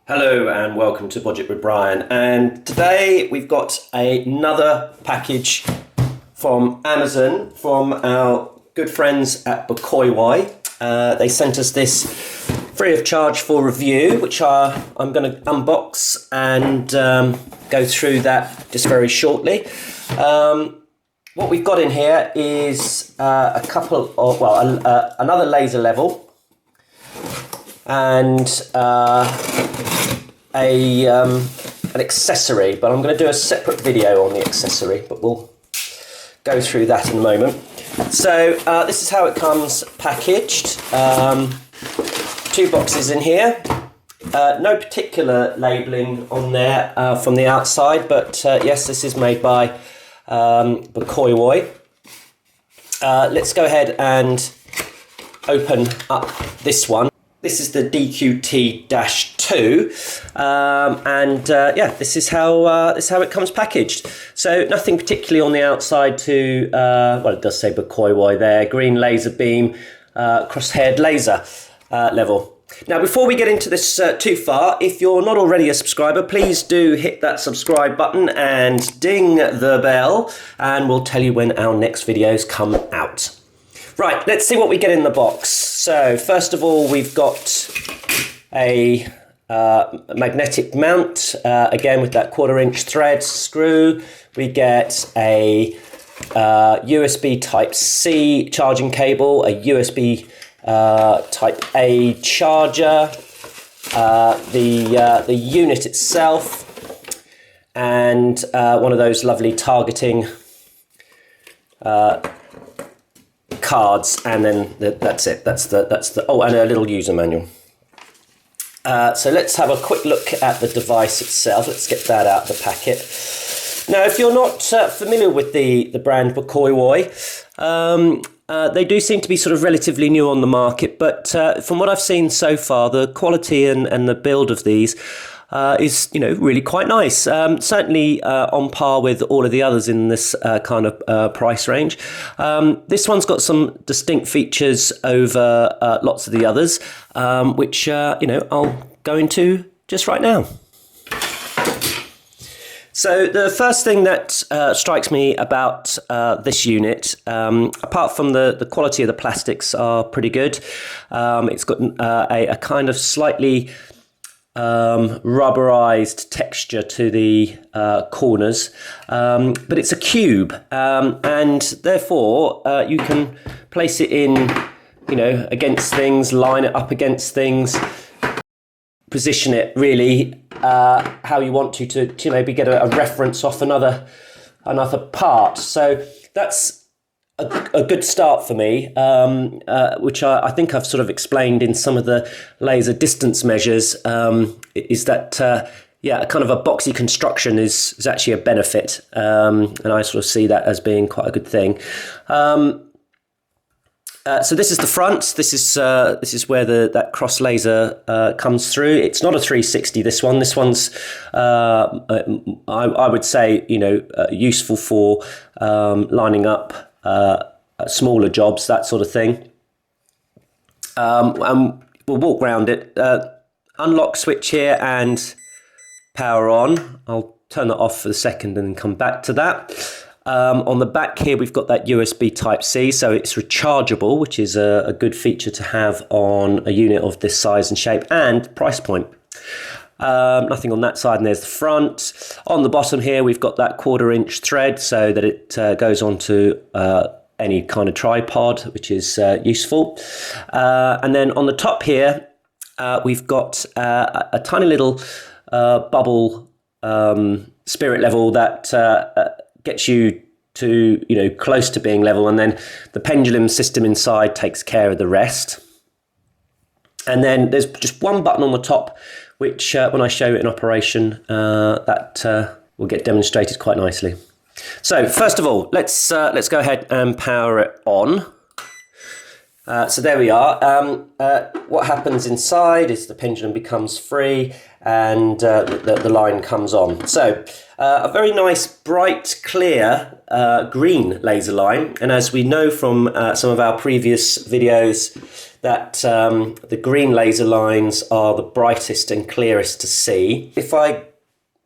Hello and welcome to Budget with Brian, and today we've got another package from Amazon from our good friends at BEKOYWOY. They sent us this free of charge for review, which I'm going to unbox and go through that just very shortly. What we've got in here is a couple of, another laser level and an accessory, but I'm going to do a separate video on the accessory, but we'll go through that in a moment. So this is how it comes packaged. Two boxes in here. No particular labelling on there from the outside, but yes, this is made by BEKOYWOY. Let's go ahead and open up this one. This is the DQT-2, yeah, this is how it comes packaged. So nothing particularly on the outside to, well, it does say BEKOYWOY there, green laser beam, cross-haired laser level. Now, before we get into this too far, if you're not already a subscriber, please do hit that subscribe button and ding the bell, and we'll tell you when our next videos come out. Right, let's see what we get in the box. So first of all, we've got a magnetic mount, again with that 1/4" thread screw. We get a USB Type-C charging cable, a USB Type-A charger, the unit itself, and one of those lovely targeting cards, and then that's it. That's the oh, and a little user manual. So let's have a quick look at the device itself. Let's get that out of the packet. Now, if you're not familiar with the brand BEKOYWOY, they do seem to be sort of relatively new on the market, but from what I've seen so far, the quality and the build of these is, you know, really quite nice. Certainly on par with all of the others in this kind of price range. This one's got some distinct features over lots of the others, which, you know, I'll go into just right now. So the first thing that strikes me about this unit, apart from the quality of the plastics are pretty good, it's got a kind of slightly rubberized texture to the corners, but it's a cube, and therefore you can place it in, you know, against things, line it up against things, position it really how you want to maybe get a reference off another part. So that's a good start for me, which I think I've sort of explained in some of the laser distance measures, is that, yeah, a kind of a boxy construction is actually a benefit, and I sort of see that as being quite a good thing. So this is the front. This is where that cross laser comes through. It's not a 360. This one. This one's I would say, you know, useful for lining up smaller jobs, that sort of thing. And we'll walk around it. Unlock switch here and power on. I'll turn that off for a second and then come back to that. On the back here, we've got that USB Type-C, so it's rechargeable, which is a good feature to have on a unit of this size and shape and price point. Nothing on that side, and there's the front. On the bottom here, we've got that 1/4" thread so that it goes onto any kind of tripod, which is useful. And then on the top here, we've got a tiny little bubble spirit level that gets you to, you know, close to being level, and then the pendulum system inside takes care of the rest. And then there's just one button on the top, which when I show it in operation, that will get demonstrated quite nicely. So first of all, let's go ahead and power it on. So there we are. What happens inside is the pendulum becomes free and the line comes on. So a very nice, bright, clear green laser line. And as we know from some of our previous videos, that the green laser lines are the brightest and clearest to see. If I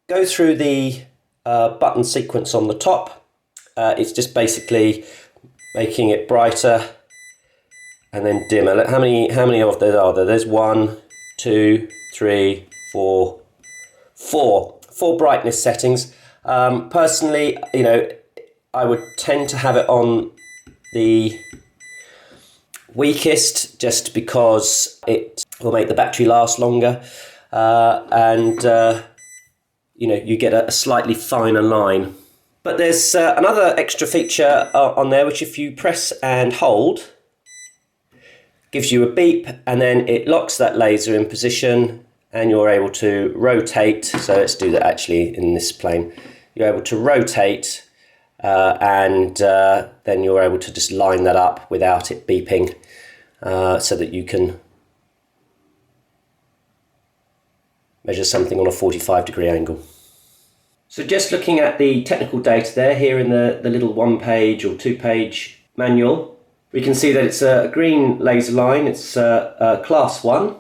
go through the button sequence on the top, it's just basically making it brighter and then dimmer. Look, how many of those are there? There's 1, 2, 3, 4, 4 brightness settings. Personally, you know, I would tend to have it on the weakest just because it will make the battery last longer, and you know, you get a slightly finer line. But there's another extra feature on there, which if you press and hold, gives you a beep, and then it locks that laser in position, and you're able to rotate. So let's do that actually in this plane. You're able to rotate, and then you're able to just line that up without it beeping, so that you can measure something on a 45-degree angle. So just looking at the technical data there, here in the little 1-page or 2-page manual, we can see that it's a green laser line. It's class 1.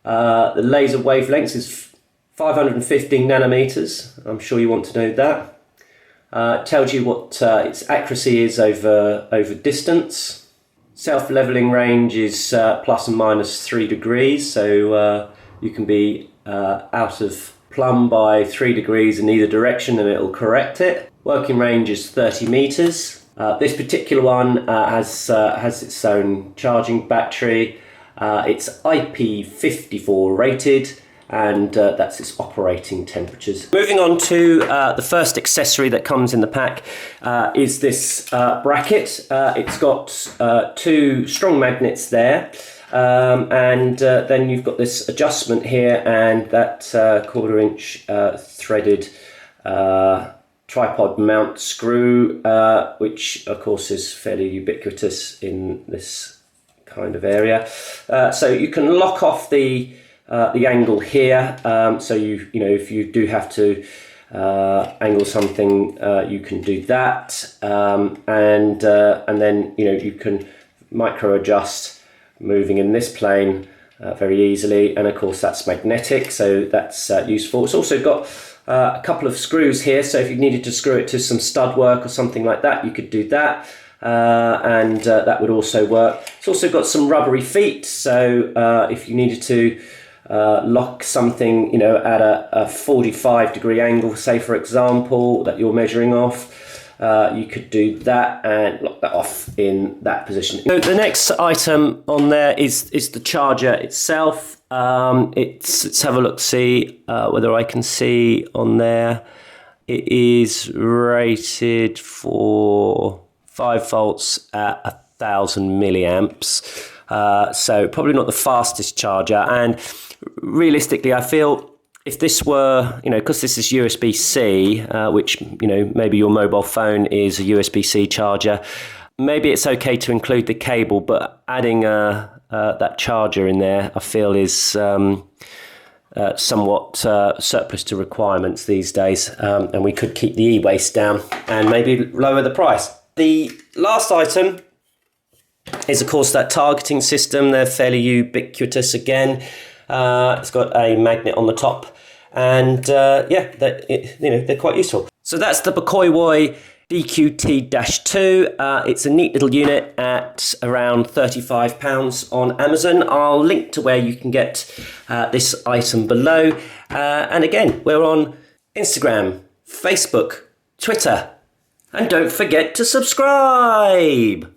The laser wavelength is 515 nanometers. I'm sure you want to know that. It tells you what its accuracy is over distance. Self-leveling range is plus and minus 3 degrees, so you can be out of plumb by 3 degrees in either direction and it'll correct it. Working range is 30 meters. This particular one has its own charging battery. It's IP54 rated, and that's its operating temperatures. Moving on to the first accessory that comes in the pack is this bracket. It's got 2 strong magnets there, and then you've got this adjustment here and that 1/4 inch threaded tripod mount screw, which of course is fairly ubiquitous in this kind of area. So you can lock off the angle here, so you know, if you do have to angle something, you can do that, and then you know, you can micro adjust moving in this plane very easily, and of course that's magnetic, so that's useful. It's also got a couple of screws here, so if you needed to screw it to some stud work or something like that, you could do that, and that would also work. It's also got some rubbery feet, so if you needed to lock something, you know, at a 45-degree angle, say for example, that you're measuring off, you could do that and lock that off in that position. So the next item on there is the charger itself. Let's have a look, see whether I can see on there. It is rated for 5 volts at 1000 milliamps. So probably not the fastest charger, and realistically I feel if this were, you know, because this is USB-C, which, you know, maybe your mobile phone is a USB-C charger, maybe it's okay to include the cable, but adding that charger in there, I feel, is somewhat surplus to requirements these days, and we could keep the e-waste down and maybe lower the price. The last item is, of course, that targeting system. They're fairly ubiquitous again. It's got a magnet on the top, and yeah, they're quite useful. So that's the BEKOYWOY DQT-2. It's a neat little unit at around £35 on Amazon. I'll link to where you can get this item below. And again, we're on Instagram, Facebook, Twitter, and don't forget to subscribe.